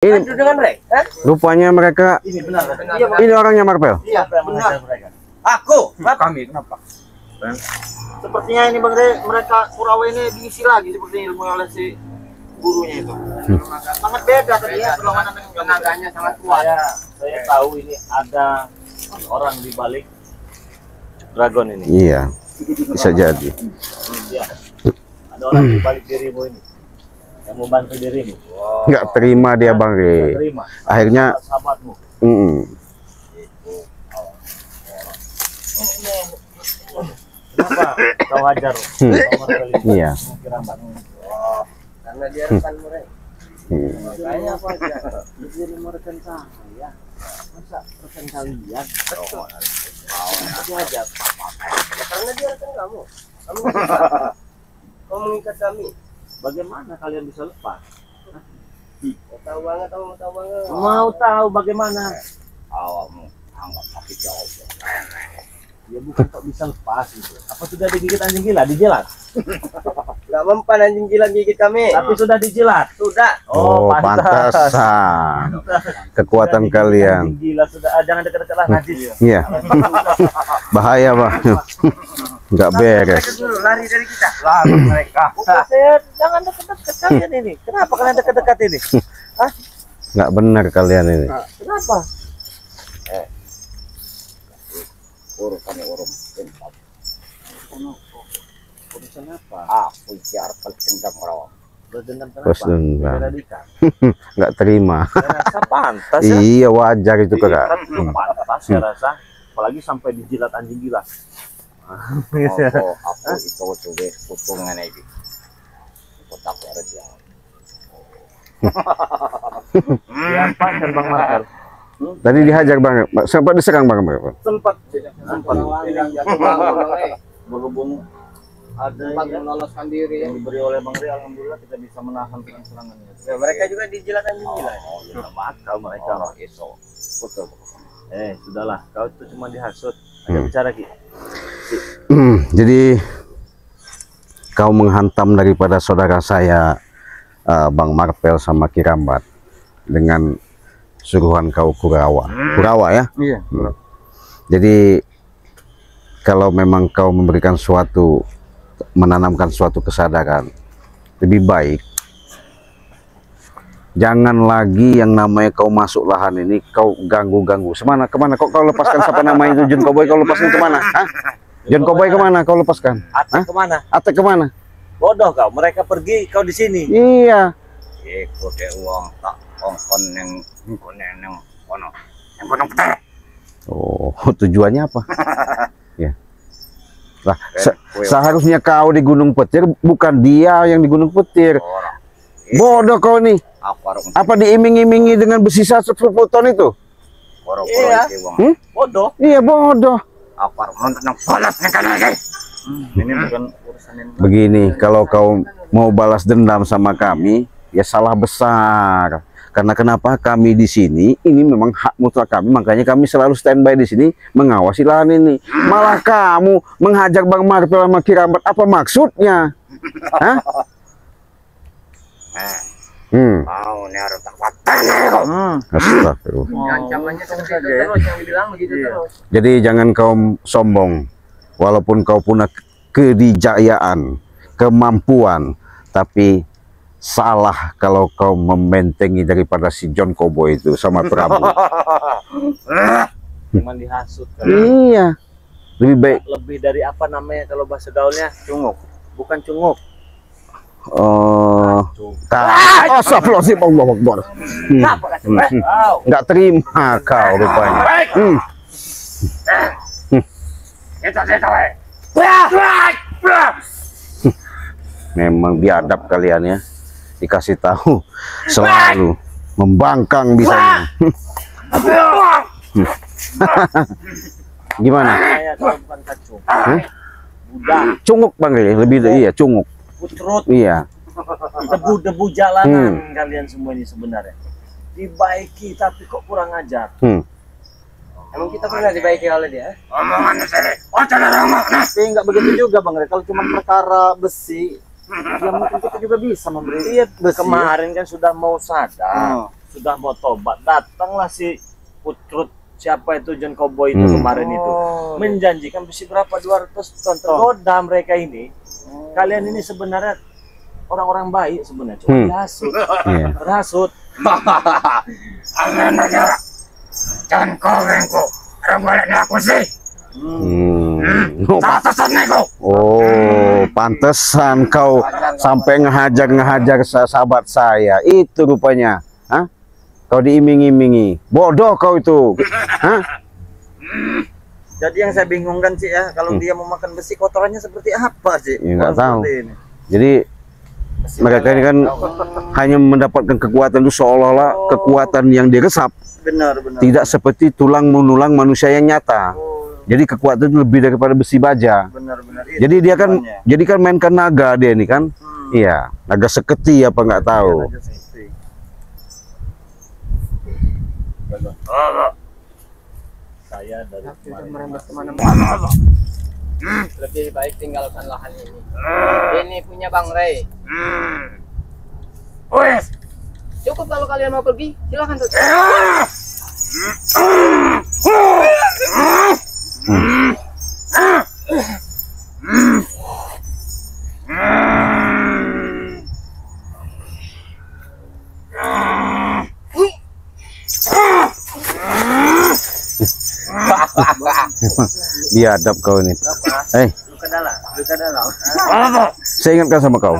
Ini dengan mereka. Rupanya mereka Ini benar. ini orangnya Marvel. Iya, benar. Aku, kami kenapa? Sepertinya ini Bang Re, mereka Kurawa ini diisi lagi seperti ilmu oleh si gurunya itu. Sangat beda tadi ya perlawanan dengan tenaganya sangat kuat. Saya tahu ini ada orang di balik dragon ini. Iya, bisa jadi. Iya. Ada orang di balik dirimu ini yang membantu dirimu. Wow. Nggak terima dia Bang Re. Terima. Akhirnya Sahabatmu. Kenapa kau hajar? Iya. Karena dia rekan mereka. Makanya apa aja? Diri rekan saya. Masa rekan kalian? Betul. Dia hajar. Karena dia rekan kamu. Kamu kau mengikat kami. Bagaimana kalian bisa lepas? Tahu banget, tahu banget. Mau tahu bagaimana? Awakmu anggap kaki jauh. Ya bukan kok bisa lepas gitu. Apa sudah digigit anjing gila? Dijilat? Gak mempan anjing gila gigit kami. Tapi sudah dijilat? Sudah. Oh, pantasan. Kekuatan kalian. Anjing gila sudah. Jangan dekat-dekat lah najis. Iya. Bahaya, Bang. Nggak beres. Lari dari kita. Lari mereka. Jangan dekat-dekat kalian ini. Kenapa kalian dekat-dekat ini? Hah? Nggak benar kalian ini. Kenapa? Urusan urusan apa? Aku siar dendam rawa. Berdendam kenapa? Nggak terima. Saya rasa pantas ya. Iya, wajar itu Kak. Pantas saya rasa, apalagi sampai dijilat anjing gila. Aku itu coba putungan ini. Kotak kerja. Siapa kan Bang Markel? Tadi dihajar Bang, sempat diserang Bang. Sempat berhubung ada yang meloloskan diri yang diberi oleh Bang Ri, alhamdulillah kita bisa menahan serangannya. Ya, mereka juga dijilat anjing gila. Oh, ya bakal mereka betul. Sudahlah, kau itu cuma dihasut. Ada bicara Ki. Jadi kau menghantam daripada saudara saya Bang Marvel sama Kirambat dengan suruhan kau Kurawa ya. Iya. Jadi kalau memang kau memberikan menanamkan suatu kesadaran, lebih baik jangan lagi yang namanya kau masuk lahan ini kau ganggu. Kemana kok kau lepaskan siapa namanya itu John Cowboy, kau lepaskan kemana? Hah? John Cowboy kemana kau lepaskan? Atek kemana? Atek kemana? Bodoh kau, mereka pergi, kau di sini. Iya. Ikut uang tak ongkon yang kono. Oh, tujuannya apa? Ya. Lah, seharusnya kau di Gunung Petir, bukan dia yang di Gunung Petir. Bodoh kau nih. Apa diiming-imingi dengan besi 1 ton itu? Iya. Bodoh. Iya, bodoh. Ini bukan urusan yang begini, kalau kau mau balas dendam sama kami, ya salah besar. Karena kenapa? Kami di sini ini memang hak mutlak kami, makanya kami selalu standby di sini mengawasi lahan ini. Malah kamu menghajar Bang Marvel sama Kirambat, apa maksudnya? Hah? Mau nih harus Astagfirullah. Ancamannya seperti itu terus yang dibilang begitu terus. Jadi jangan kau sombong, walaupun kau punya kedijayaan, kemampuan, tapi salah kalau kau membentengi daripada si John Cowboy itu sama Prabu. Cuman dihasut kan? Iya. Lebih baik. Lebih dari apa namanya kalau bahasa gaulnya? Cunguk. Bukan cunguk. Astagfirullahaladzim, Allahu Akbar. Nggak terima kau rupanya. Memang biadab kalian ya. Dikasih tahu selalu membangkang bisa. Gimana? Cunguk Bang, lebih iya cunguk. Putrut. Iya. Debu-debu jalanan kalian semua ini sebenarnya. Dibaiki tapi kok kurang ajar. Emang kita pernah dibaiki oleh dia? Omongannya sendiri. Tapi nggak begitu juga Bang. Kalau cuma perkara besi, ya mungkin kita juga bisa memberi. Iya, besi. Kemarin kan sudah mau sadar. sudah mau tobat, datanglah si Putrut, siapa itu John Cowboy itu kemarin itu menjanjikan besi berapa 200 ton. Tergoda mereka ini. Kalian ini sebenarnya orang-orang baik sebenarnya, cuma dihasut, terhasut. John Cowboy ku, orang boleh aku sih. Oh, pantesan kau sampai ngehajar sahabat saya. Itu rupanya. Hah? Kau diiming-imingi. Bodoh kau itu. Hah? Jadi yang saya bingungkan sih ya, kalau dia mau makan besi kotorannya seperti apa sih? Ya, nggak tahu. Ini. Jadi mereka ini kan hanya mendapatkan kekuatan itu seolah-olah kekuatan yang diresap. Benar. Tidak seperti tulang menulang manusia yang nyata. Jadi kekuatan itu lebih daripada besi baja. Benar. Jadi dia kan, jadi kan mainkan naga dia ini kan. Iya, naga seketi apa nggak tahu. Saya dari merembes kemana-mana. Lebih baik tinggalkan lahan ini. Ini punya Bang Ray. Wes, Cukup kalau kalian mau pergi, silahkan tuh. Biadab kau ini. Saya ingatkan sama kau.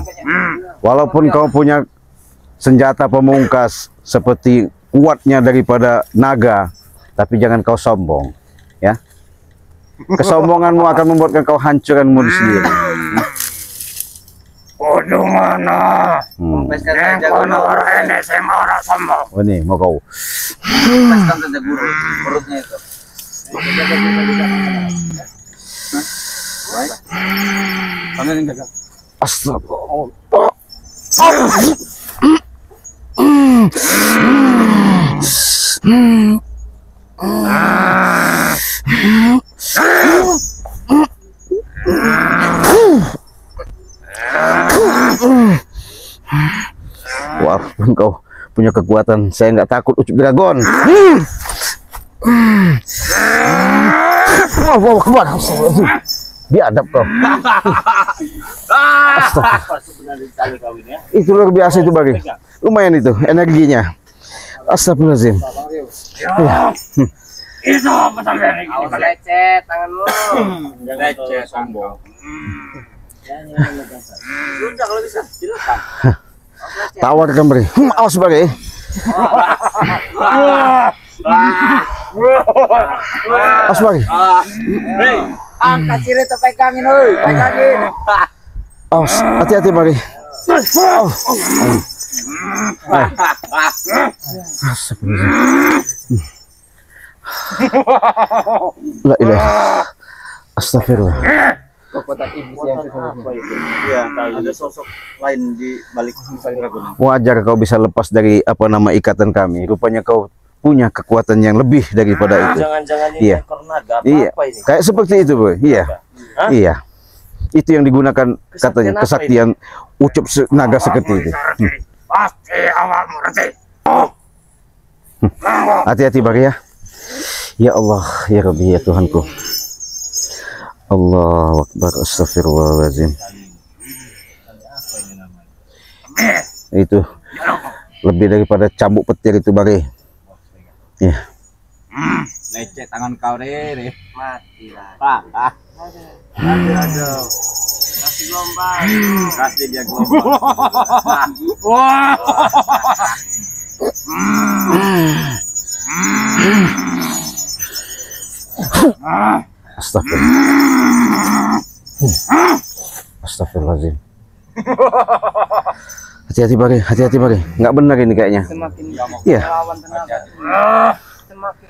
Walaupun kau punya senjata pemungkas seperti kuatnya daripada naga, tapi jangan kau sombong, ya. Kesombonganmu akan membuatkan kau hancurkanmu sendiri. Bodoh mana? Yang kono orang ini semua orang sombong. Oh, ini mau kau. Lepaskan saja guru perutnya itu. Astagfirullah. Walaupun kau punya kekuatan, saya nggak takut ucup dragon. Biadab kau. Itu luar biasa itu bagi. Lumayan itu energinya. Astagfirullahaladzim. Itu apa sampai ini? Awas lecet tanganmu. Lecet sombong. Sudah kalau bisa, silakan. Tawarkan beri. Awas bagi. Awas bagi. Hei, angkat sirih tuh pegangin, oi, pegangin. Awas, hati-hati bagi. La ilaha. Astagfirullah. Kekuatan iblis yang sesungguhnya. Iya, ada sosok lain di balik dragon. Wajar kau bisa lepas dari apa nama ikatan kami. Rupanya kau punya kekuatan yang lebih daripada itu. Jangan-jangan ini Iya. ekor naga Iya, apa ini? kayak seperti itu, boy. Iya, Hah? iya. Itu yang digunakan katanya apa kesaktian ucup naga seketi itu. Pasti awakmu ngerti. Hati-hati bagi ya. Ya Allah, ya Rabbi, ya Tuhanku. Allahu Akbar, astagfirullahaladzim. Itu lebih daripada cambuk petir itu bagi. Ya. Lecet tangan kau deh. Matilah. Pak. Aduh. Kasih gelombang. Kasih dia gelombang. Astagfirullahaladzim. Hati-hati bagi, hati-hati bagi. Nggak benar ini kayaknya. Semakin Iya. lawan tenaga, semakin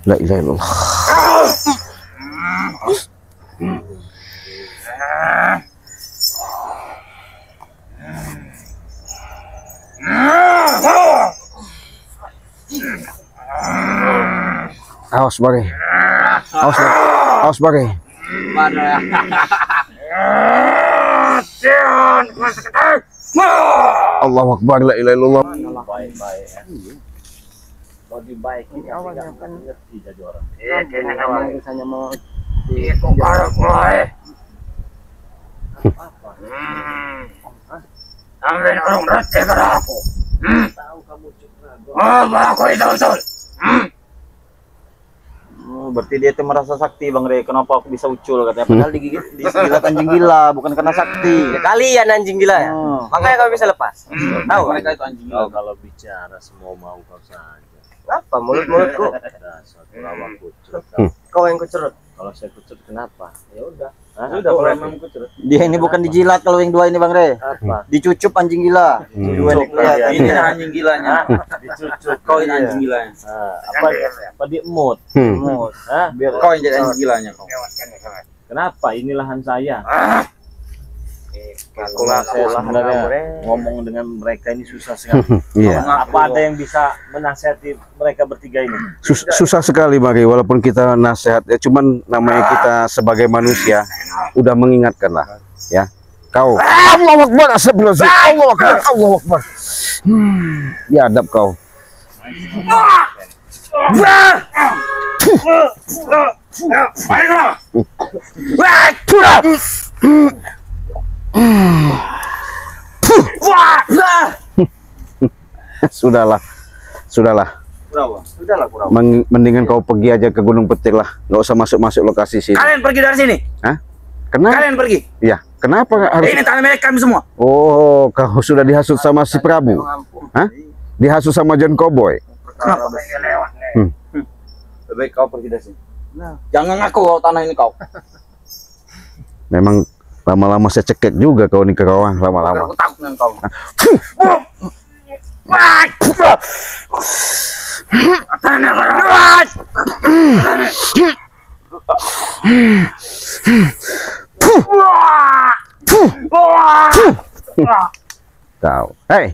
La ilaha illallah. Awas bagi. Awas bagi. Awas bagi. Allahu Akbar, la ilaha illallah. Baik-baik ya. Lebih baik ini awalnya kan ngerti jadi orang. Kayaknya Emang misalnya mau Itu kalau mulai. apa? Ambil orang rete ke aku. Tahu kamu cuma Oh, aku itu betul. Oh, berarti dia tuh merasa sakti Bang Rey. Kenapa aku bisa ucul katanya? Padahal digigit dijilat anjing gila, bukan karena sakti. Ya, kalian anjing gila ya. Oh. Makanya kau bisa lepas. Tahu Mereka itu anjing gila. Kalau bicara semua mau kau saja. apa mulut-mulutku? Dasar lawak kucut. Kau yang kucurut. Kalau saya kucut kenapa? Ya udah. Nah, Sudah aku kalau berarti. memang kucut. Dia ini bukan dijilat kalau yang dua ini Bang Rey. Apa? Dicucup anjing gila. Dua ini kelihatan. Ini anjing gilanya. Dicucuk. Kau ini anjing gilanya. Apa dia emut? Emut. Hah? Biar Kau yang jadi anjing gilanya kau. kenapa? Ini lahan saya. Aku Kalau ngaku saya lahan sebenarnya kamu, Rey. ngomong dengan mereka ini susah sekali. Iya. Apa ada yang bisa menasihati mereka bertiga ini? Susah sekali Mari, walaupun kita nasihat ya, cuman namanya kita sebagai manusia udah mengingatkan lah ya. Kau Allahu Akbar, astagfirullahaladzim, Allahu Akbar, Allahu Akbar. Biadab kau. Sudahlah. Sudahlah kurang. Mendingan kau pergi aja ke Gunung Petir lah, nggak usah masuk lokasi sini. Kalian pergi dari sini. Hah? Kenapa? Kalian pergi. Ya, kenapa harus? Ini tanah milik kami semua. Oh, kau sudah dihasut sama si Prabu? Hah? Dihasut sama John Cowboy? Kenapa? Lebih baik kau pergi dari sini. Jangan ngaku kau tanah ini kau. Memang lama-lama saya cekek juga kau nih ke kau lama-lama. Aku takut dengan kau. Kau, hei,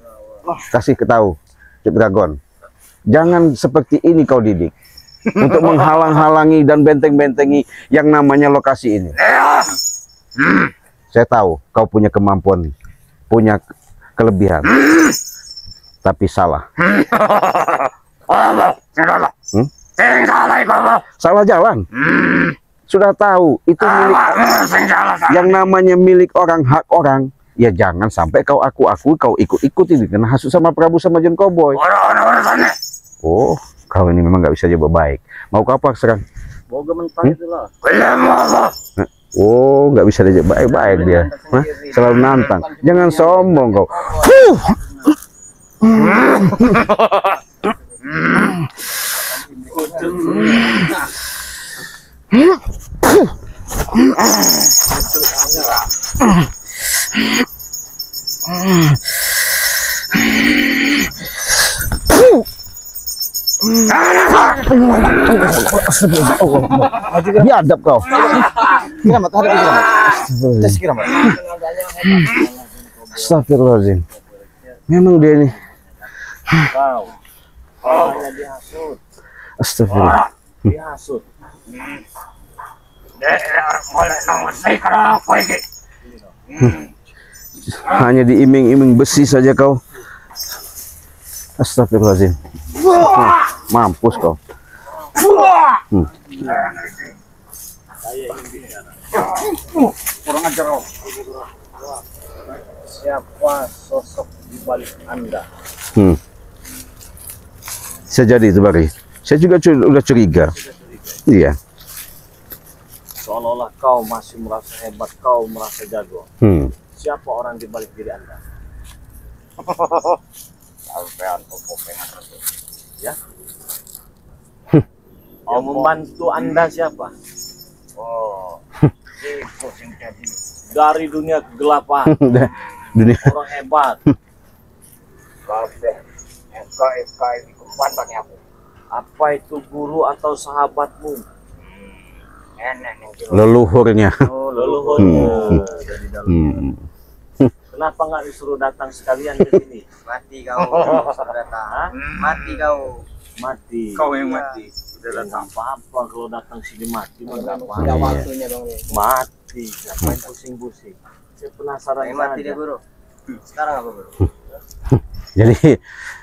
kasih ketahu, Cip Dragon, jangan seperti ini kau didik untuk menghalang-halangi dan benteng-bentengi yang namanya lokasi ini. Saya tahu kau punya kemampuan, punya kelebihan, tapi salah. Salah jalan. Sudah tahu itu milik yang namanya milik orang, hak orang. Ya jangan sampai kau aku kau ikut-ikut ini kena hasut sama Prabu sama John Cowboy. Oh, kau ini memang nggak bisa jawab baik. Mau kau apa sekarang? Boga mentah itu lah. Oh, nggak bisa diajak baik-baik dia. Hah? Selalu nantang. Jangan sombong kau. Biadab kau. Kiramat ada kiramat. Tes kiramat. Astagfirullahaladzim. Memang dia ini. Kau. Hanya dihasut. Astagfirullah. Dihasut. Hanya diiming-iming besi saja kau. Astagfirullahaladzim. Mampus kau. Kurang ajar kau. Siapa sosok di balik Anda? Bisa jadi itu Bari. Saya juga udah curiga. Iya. Seolah-olah kau masih merasa hebat, kau merasa jago. Siapa orang di balik diri Anda? Ya? Mau membantu Anda siapa? Oh, itu yang jadi dari dunia kegelapan. Dunia. Orang hebat. Apa itu guru atau sahabatmu? Leluhurnya. Oh, leluhurnya. Dari dalam. Kenapa nggak disuruh datang sekalian ke sini? Mati kau. Datang. Mati kau. Mati. Kau yang mati. Udah datang apa-apa kalau datang sini mati mah nggak apa-apa. Sudah waktunya Bang. Mati. Ngapain pusing-pusing? Saya penasaran Mati saja. deh bro. Sekarang apa bro? Jadi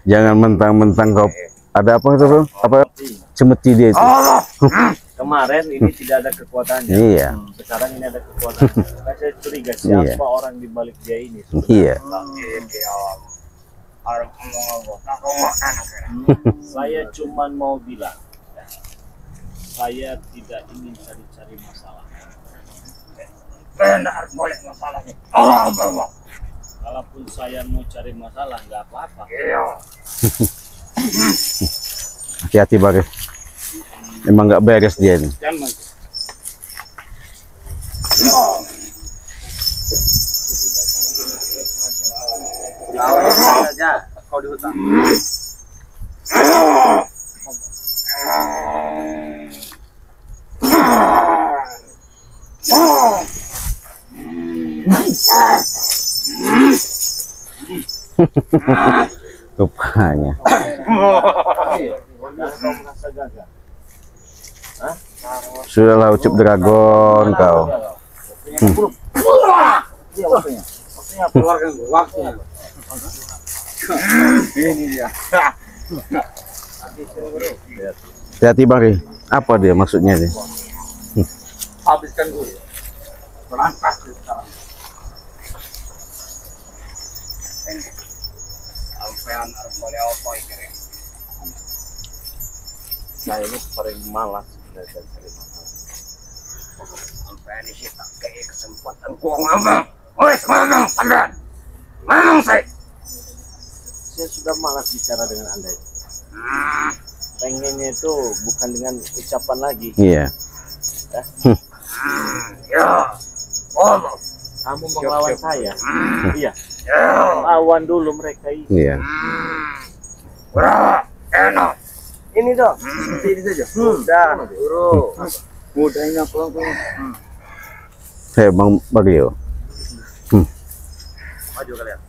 jangan mentang-mentang kau ada apa itu bro? Apa cemeti dia itu? Kemarin ini tidak ada kekuatannya. Iya. Sekarang ini ada kekuatan. Nah, saya curiga siapa orang di balik dia ini. Iya. Saya cuma mau bilang, saya tidak ingin cari-cari masalah. Benar boleh masalahnya. Kalaupun saya mau cari masalah, nggak apa-apa. Hati-hati Bari. Emang nggak beres dia ini. Jangan. Kau aja, kau di hutan. Rupanya. Sudahlah Ucup Dragon kau. Hati-hati Bari. Apa dia maksudnya dia? Habiskan gue. Berantas sekarang. Sampean harus boleh apa ini? Saya ini paling malas belajar cari masalah. Sampean ini tak kayak kesempatan gua ngomong. Woi, ngomong sampean. Ngomong saya. Saya sudah malas bicara dengan Anda. Pengennya itu bukan dengan ucapan lagi. Iya. Ya. Ngomong. Kamu melawan saya. Iya. Ya. Lawan dulu mereka ini. Iya. Bro, enak. Ini dong, seperti ini saja. Mudah, bro. Mudahnya pelan-pelan. Saya Bang Bagio. Maju kalian.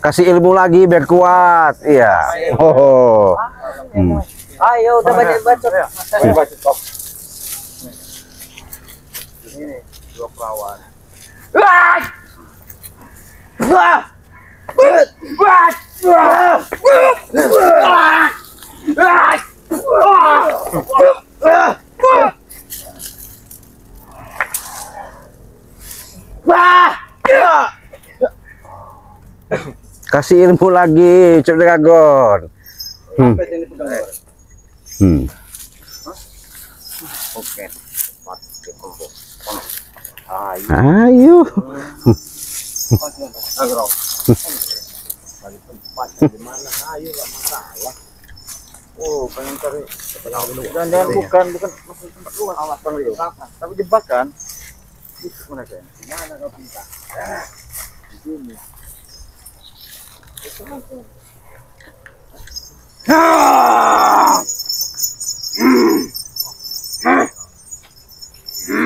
Kasih ilmu lagi biar kuat. Iya. Oh. Ayo, udah banyak bacot. Ini dua perawan. Kasih ilmu lagi, Ucup Dragon. Oke. Ayo. Balik tempatnya di mana? Ayo, nggak masalah. Oh, pengen cari. Jangan bukan maksud tempat luas. Awas dulu. Tapi jebakan. Itu mana kan? Mana kau pinta? Di sini.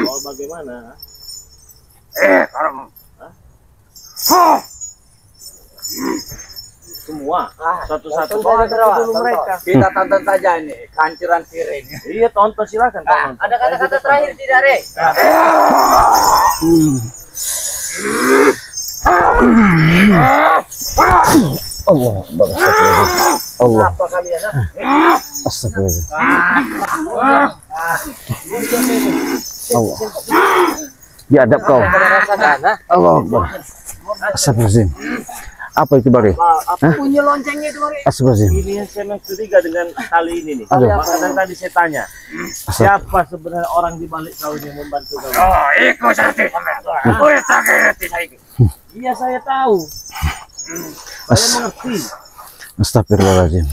Oh, bagaimana? Kamu. Semua satu-satu dulu mereka. Kita tonton saja ini kancuran piring. Iya, tonton silakan tonton. Ada kata-kata terakhir tidak, Re? Allah, Allah. Apa kalian? Astagfirullah. Allah. Biadab kau. Allah Akbar. Astagfirullahaladzim. Apa itu Bari? Bunyi loncengnya itu, Re. Astagfirullahaladzim. Ini yang saya curiga dengan kali ini nih. Aduh. Maka dari tadi saya tanya, siapa sebenarnya orang di balik kau yang membantu kau? Oh, ikut sakit. Gue sakit lagi. Iya, saya tahu. Saya mengerti. Astagfirullahaladzim.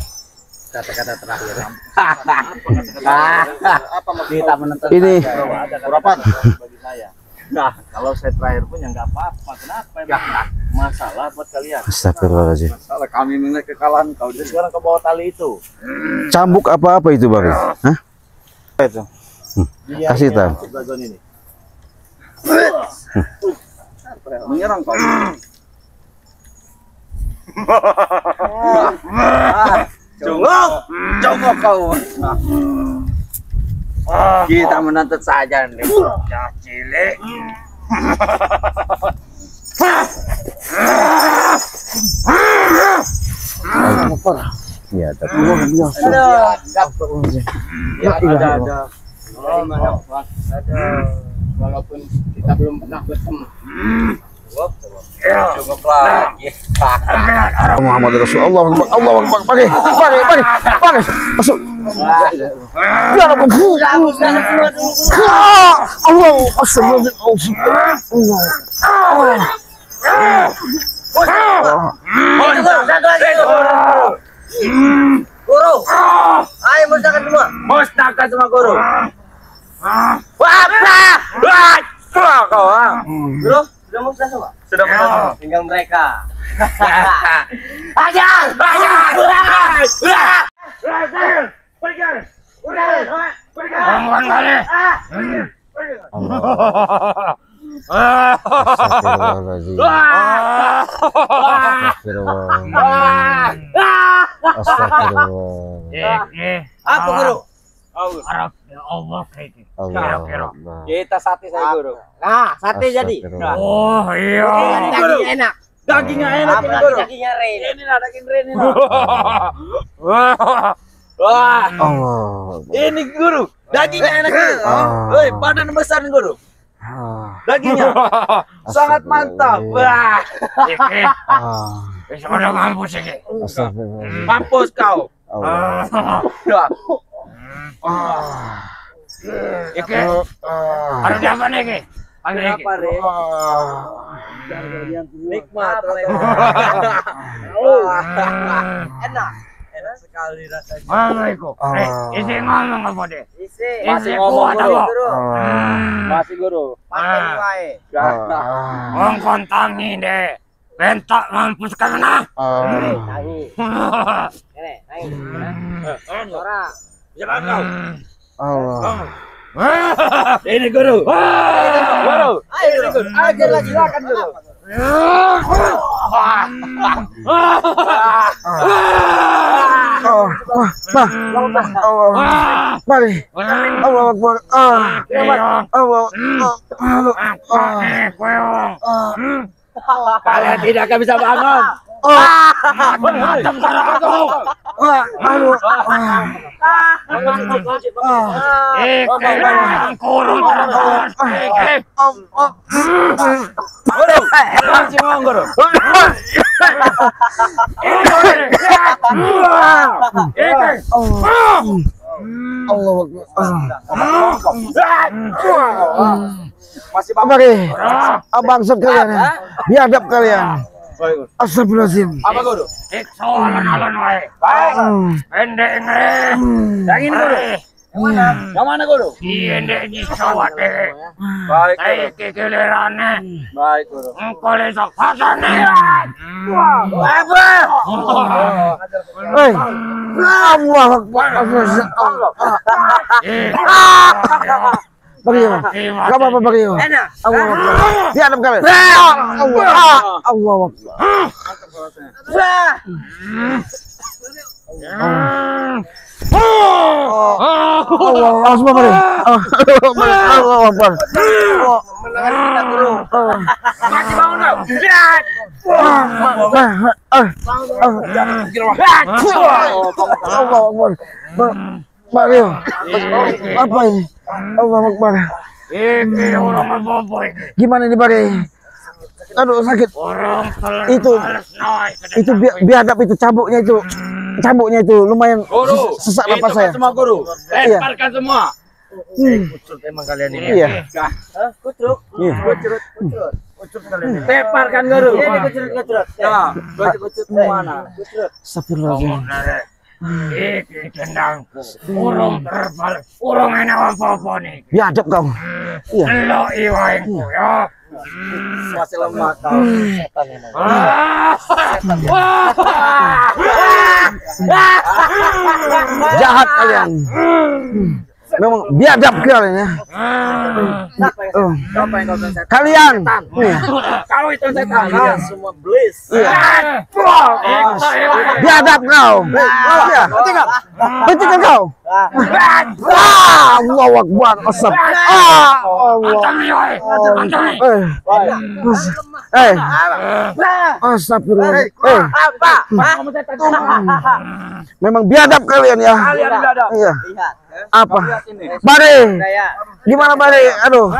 Kata-kata terakhir. Apa maksud Kita menonton Ini ada berapa bagi saya? Nah, kalau saya terakhir pun ya nggak apa-apa. Kenapa emang? Masalah buat kalian. Astagfirullahaladzim. Masalah kami menilai kekalahan kau. Jadi sekarang kau bawa tali itu. Cambuk apa-apa itu Bang? Hah? Itu. Kasih tahu. Bagian ini. Menyerang kau. Congok kau. Kita menuntut saja nih. Cilik. Iya, tapi Ada. Walaupun kita belum pernah bertemu. Cukup lagi. Muhammad Rasulullah. Allah Akbar. Pakai. Masuk. Ya Rabbi. Allah. Guru, ayo musnahkan semua. Musnahkan semua guru. Kau, guru, sudah musnah semua. Sudah musnah. Tinggal mereka. Ajar. Astagfirullahaladzim. Astagfirullah. Apa guru? Arab ya Allah kayak gitu. Allah. Kita sate saya guru. Nah, sate jadi. Oh iya. Dagingnya enak. Dagingnya enak ini guru. Dagingnya Ren. Ini lah daging Ren ini. Wah. Allah. Ini guru. Dagingnya enak. Woi, badan besar nih guru. Dagingnya sangat mantap. Wah. Iki. Wis ora mampus iki. Astagfirullah. Mampus kau. Iki. Ada apa nih iki? Apa Ren? Nikmat. Enak. Enak sekali rasanya. Assalamualaikum. Isi ngomong apa deh? Masih Isi ngomong kuat guru. apa? Masih guru. Pakai wae. Wong kontangi deh. Bentak mampus ka mana? Nangi. Ini, nangi. Ora. Jangan kau. Allah. Ini guru. Guru. Ayo guru. Ajar lagi silakan guru. Mari. Allah Akbar. Kalian tidak akan bisa bangun. Macam cara aku. Kurung terus. Guru. Masih Mari. Abang sekalian. Biadab kalian. Astagfirullahaladzim. Apa guru? Ikso alon-alon wae. Pendek ngre. Yang ini guru. Yang mana? Yang mana guru? Iya ndek nyiksa wate. Baik guru. Saya kekilirane. Baik guru. Engko lesok pasane. Apa? Hei. Allah Akbar. Bagaimana? Gak apa-apa bagaimana? Enak. Allah Akbar. Biadab kalian. Allah Akbar. Allah semua mari. Allah Akbar. Mendengar kita guru. Masih bangun kau? Allah Akbar. Mario. Apa ini? Allah Akbar. Iki orang apa iki? Gimana ini Bari? Aduh sakit. Orang Itu biadab itu cambuknya itu lumayan sesak napas saya. Semua guru. Iya. Lemparkan semua. Kucut emang kalian ini. Iya. Kucuk. Iya. Kucuk kalian ini. Lemparkan guru. Ini kucuk. Ya, kucuk mana? Kucuk. Astagfirullahaladzim. Iki dendangku. Urung terbalik. Urung enak apa-apa nih. Biadab kau. Iya. Lo iwainku ya. Masih lemah kau. Setan emang. Jahat kalian. Memang biadab kalian ya. Siapa yang kau setan? Kalian. Kau itu setan. Kalian semua iblis. Biadab kau. Iya. Hentikan kau. Allahu Akbar. Asap. Astagfirullah. Memang biadab kalian ya. Kalian biadab. Iya. Lihat. Apa? Lihat ini. Bare. Saya. Gimana Bare? Aduh.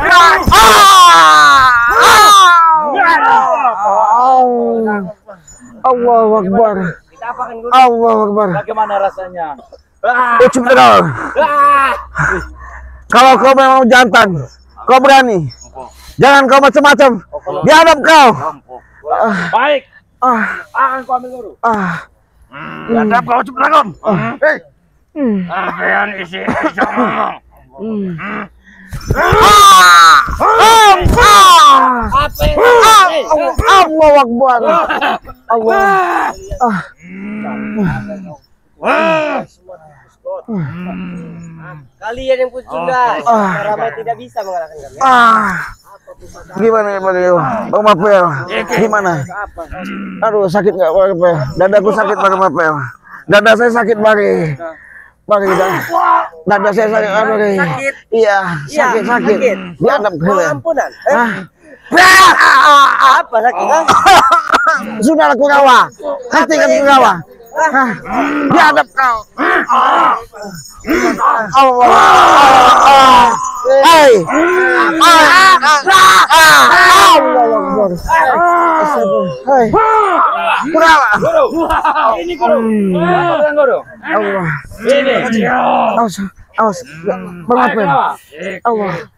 Allahu Akbar. Kita apakan guru? Allahu Akbar. Bagaimana rasanya? Ucup kau. Kalau kau memang jantan, kau berani. Jangan kau macam-macam. Biadab kau. Baik. Akan kau ambil guru. Biadab kau Ucup Dragon. Apa yang isi ngomong? Allahu Akbar. Allah. Kalian yang pun sudah ramai tidak bisa mengalahkan kami. Gimana ya Bang Mapel? Gimana? Aduh sakit nggak Bang Mapel? Dadaku sakit Bang Mapel. Dada saya sakit Bang. Dada saya sakit. Aduh Sakit. Iya sakit. Biadab Mau kalian. ampunan? Ah. Apa sakit? Sudahlah Kurawa. Hentikan Kurawa. Biadab kau. Allah. Hei. Allahu Akbar. Hei. Kurawa. Ini guru. Apa guru? Allah. Ini. Awas. Bang Mapel. Allah.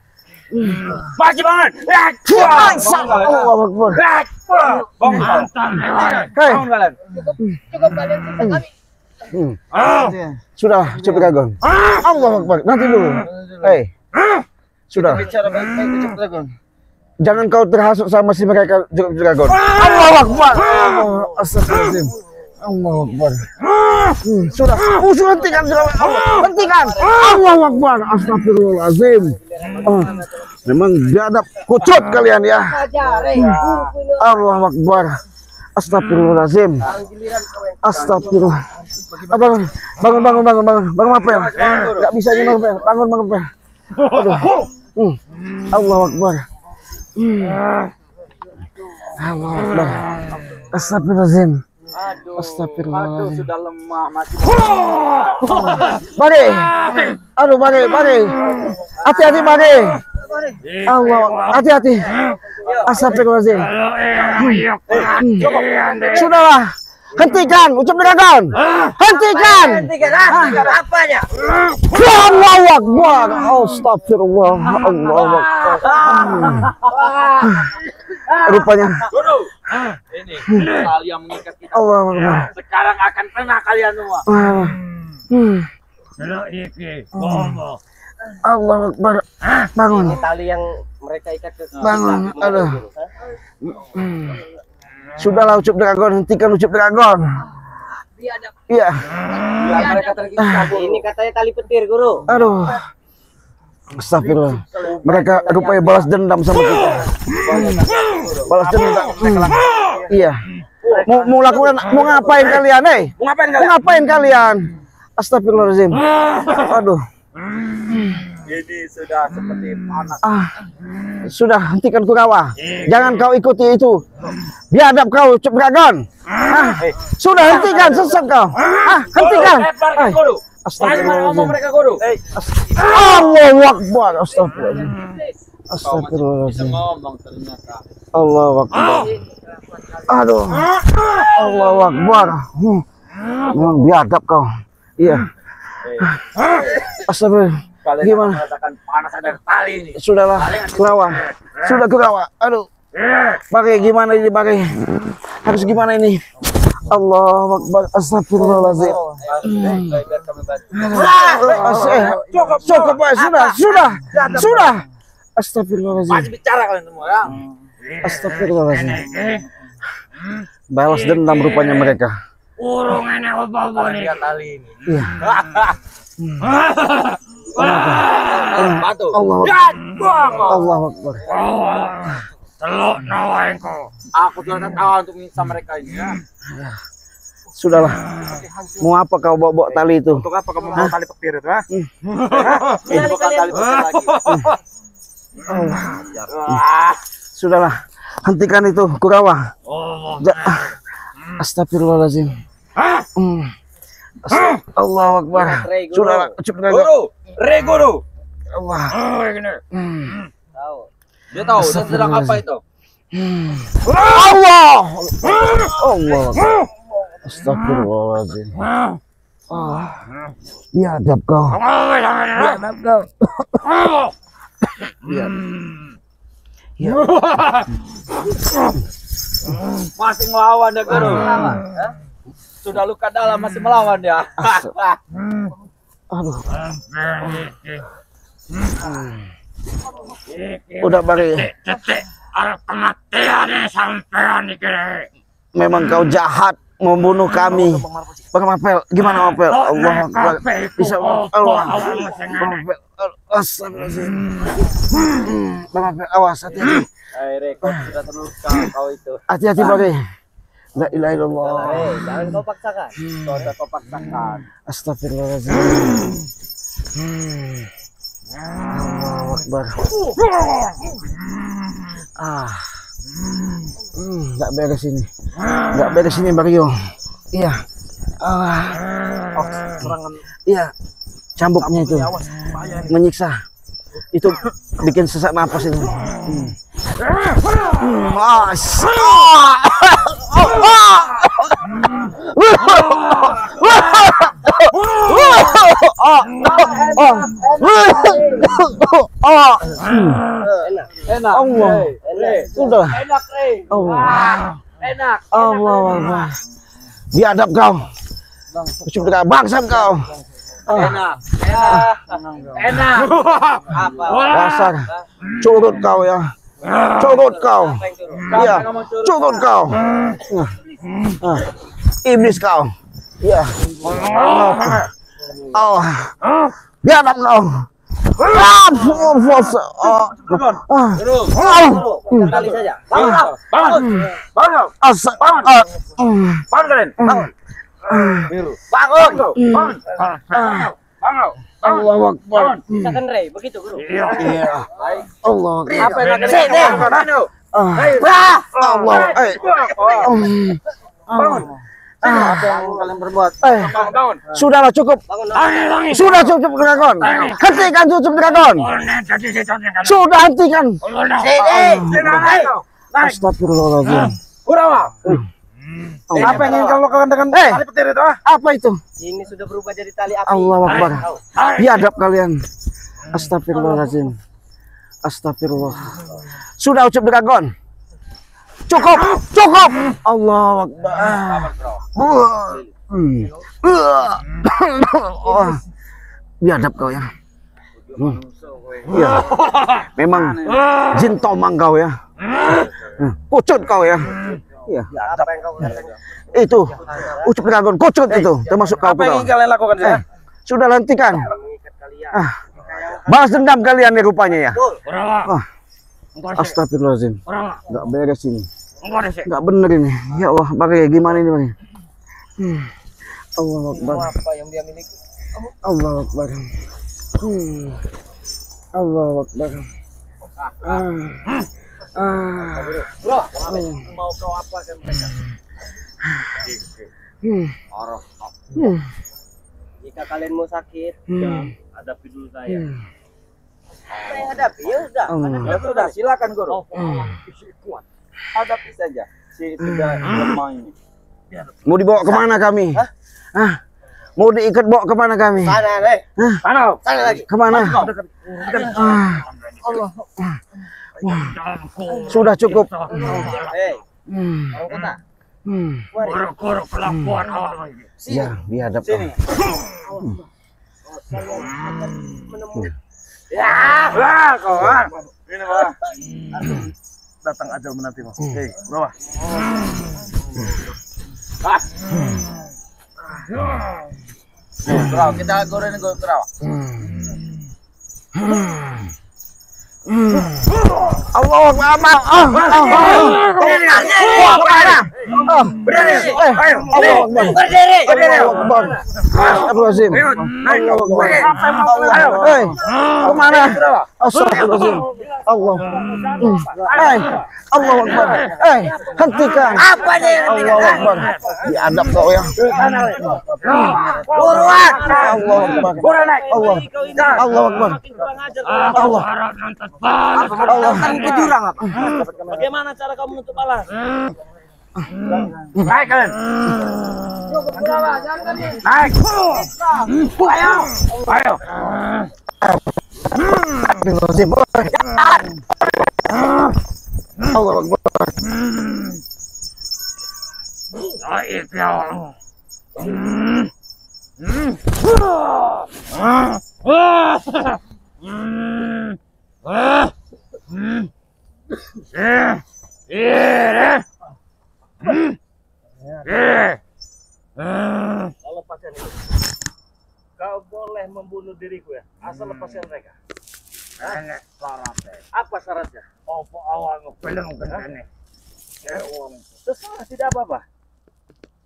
Maju banget. Allahu Akbar. Hei. Cukup kalian bisa kami. Sudah, Ucup Dragon. Allahu Akbar. Nanti dulu. Hei. Sudah. Bicara baik-baik Ucup Dragon. Jangan kau terhasut sama si mereka Ucup Dragon. Allahu Akbar. Astagfirullahaladzim. Allahu Akbar. Sudah. Sudah hentikan. Hentikan. Allahu Akbar. Astagfirullahaladzim. Memang biadab kucut kalian ya. Allahu Akbar. Astagfirullahaladzim. Astagfirullah. Bangun. Bang Mapel. Enggak bisa ini Bang Mapel. Bangun Bang Mapel. Aduh. Allahu Akbar. Allahu Akbar. Astagfirullahaladzim. Astagfirullahaladzim. Sudah lemah masih. Bare. Aduh bare. Hati-hati bare. Allah, hati-hati. Astagfirullahaladzim. Sudahlah. Hentikan, Ucup Dragon. Hentikan. Apanya? Allahu Akbar. Astagfirullah. Allahu Akbar. Rupanya. Guru. Ini kalian mengikat kita. Allahu Akbar. Sekarang akan kena kalian semua. Allahu Akbar. Bangun. Ini tali yang mereka ikat ke Bangun. Aduh. Sudahlah Ucup Dragon, hentikan Ucup Dragon. Iya. Biar mereka tergigit. Ini katanya tali petir, guru. Aduh. Astagfirullah. Mereka rupanya balas dendam sama kita. Balas dendam. Iya. Mau ngapain kalian, Mau ngapain kalian? Astagfirullahaladzim. Aduh. Ini sudah seperti panas. Sudah, hentikan Kurawa. Jangan kau ikuti itu. Biadab kau Ucup Dragon. Sudah, hentikan, sesat kau. Hentikan. Astagfirullahaladzim. Mereka guru. Allahu Akbar. Astagfirullahaladzim. Astagfirullahaladzim. Ngomong ternyata. Allahu Akbar. Aduh. Allahu Akbar. Memang biadab kau. Iya. Astagfirullah. Gimana? Panas ada tali ini. Sudahlah, Kurawa. Sudah Kurawa. Aduh. Bagi gimana ini, Bagi? Harus gimana ini? Allahu Akbar. Astagfirullahaladzim. Biar kami bantu. Cukup, Pak. Sudah. Astagfirullahaladzim. Masih bicara kalian semua ya. Astagfirullahaladzim. Balas dendam rupanya mereka. Urungannya apa-apa nih. Lihat tali ini. Iya. Bantu. Allah Akbar. Teluk nawainku. Aku sudah tahu untuk minta mereka ini ya. Sudahlah. Mau apa kau bawa tali itu? Untuk apa kamu mau tali petir itu, ha? Ini bukan tali petir lagi. Sudahlah. Hentikan itu, Kurawa. Astagfirullahaladzim. Allahu Akbar. Sudahlah, cukup. Guru. Allah. Tahu. Dia tahu dan sedang apa itu? Allah. Astagfirullahaladzim. Biadab kau. Masih melawan ya, Guru. Sudah luka dalam masih melawan ya. Aduh. Udah bari. Kematian sampean iki. Memang kau jahat membunuh kami. Bang Mapel, gimana Mapel? Allah Akbar. Bisa Allah. Astagfirullahaladzim. Bang Mapel, awas hati-hati. Rekod sudah terluka kau itu. Hati-hati bari. La ilaha illallah. Jangan kau paksakan. Kau paksakan. Astagfirullahaladzim. Allahu Akbar. Nggak beres ini. Nggak beres ini Mario. Iya. Serangan. Iya. Cambuknya itu menyiksa. Itu bikin sesak napas itu. Enak. Allah. Sudah. Enak, Allah. Enak. Allah. Biadab kau. Bangsat kau. Enak. Enak. Apa? Dasar. Curut kau ya. Curut kau. Iya. Curut kau. Iblis kau. Iya. Allah. Biadab kau. Kali saja. Bangun kalian. Bangun. Allah Akbar. Misalkan Rey, begitu Guru. Iya. Allah. Apa yang akan Sini. Allah. Apa yang kalian berbuat? Bangun. Sudahlah cukup. Sudah cukup Dragon. Hentikan cukup Dragon. Sudah hentikan. Astagfirullahaladzim. Kurawa. Apa yang ingin kamu lakukan dengan tali petir itu? Apa itu? Ini sudah berubah jadi tali api. Allahu Akbar. Biadab kalian. Astagfirullahaladzim. Astagfirullah. Sudah ucup Dragon. Cukup. Allahu Akbar. Biadab kau ya. Iya. Memang jin tomang kau ya. Kucut kau ya. Iya. Apa yang kau katakan? Itu ucup Dragon kucut itu termasuk kau. Apa yang ingin kalian lakukan? Sudah hentikan. Mengikat kalian. Balas dendam kalian ya rupanya ya. Kurawa. Astagfirullahaladzim. Kurawa. Nggak beres ini. Beres. Nggak bener ini. Ya Allah, bagaimana gimana ini Bang? Allah Akbar. Apa yang dia miliki? Allah Akbar. Allah Akbar. Bro, mau kau apa kan mereka? Jika kalian mau sakit, hadapi dulu saya. Apa yang hadapi? Ya sudah. Ya sudah, silakan Guru. Kuat. Hadapi saja si sudah lemah ini. Mau dibawa kemana kami? Mau diikat bawa kemana kami? Sana, Rey. Sana. Sana lagi. Kemana? Sudah cukup. Hei, orang kota. Guru-guru kelakuan awal ini. Ya, dihadap. Sini. Kalian akan menemui. Ya, kawan. Ini bawah. Datang aja menanti mas. Hei, bawah. Terau, kita goreng terau. Allah Akbar. Astagfirullahaladzim. Kemana? Astagfirullahaladzim. Allah. Allah Akbar. Hentikan. Apa nih? Allah Akbar. Diadab kau ya. Buruan. Allah Akbar. Allah. Allah Akbar. Allah. Allah. Ke jurang apa? Bagaimana cara kamu menutup balas? Naik kalian. Naik. Ayo. Ayo. Astagfirullahaladzim. Allah Akbar. Baik ya Allah. Kalau lepaskan itu, kau boleh membunuh diriku ya, asal lepaskan mereka. Apa syaratnya? Apa awal ngepelang begini? Terserah, tidak apa-apa.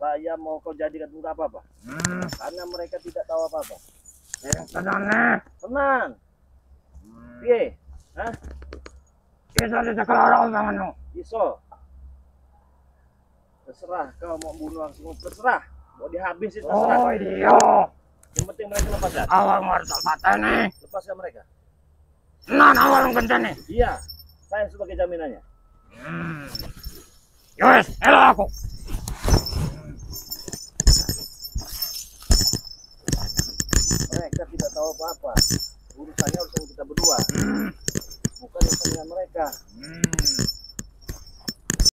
Saya mau kau jadikan muka apa-apa, karena mereka tidak tahu apa-apa. Yang tenang. Tenang. Piye? Hah? Bisa disekelarang tanganmu. Iso. Terserah, kau mau bunuh langsung, terserah. Mau dihabisin, terserah. Oh iya. Yang penting mereka lepaskan. Awal ngerti patene. Lepaskan mereka. Nan awal kencane. Iya, saya sebagai jaminannya. Yowes, elok aku. Mereka tidak tahu apa-apa. Urusannya urusan kita berdua. Bukan urusan dengan mereka.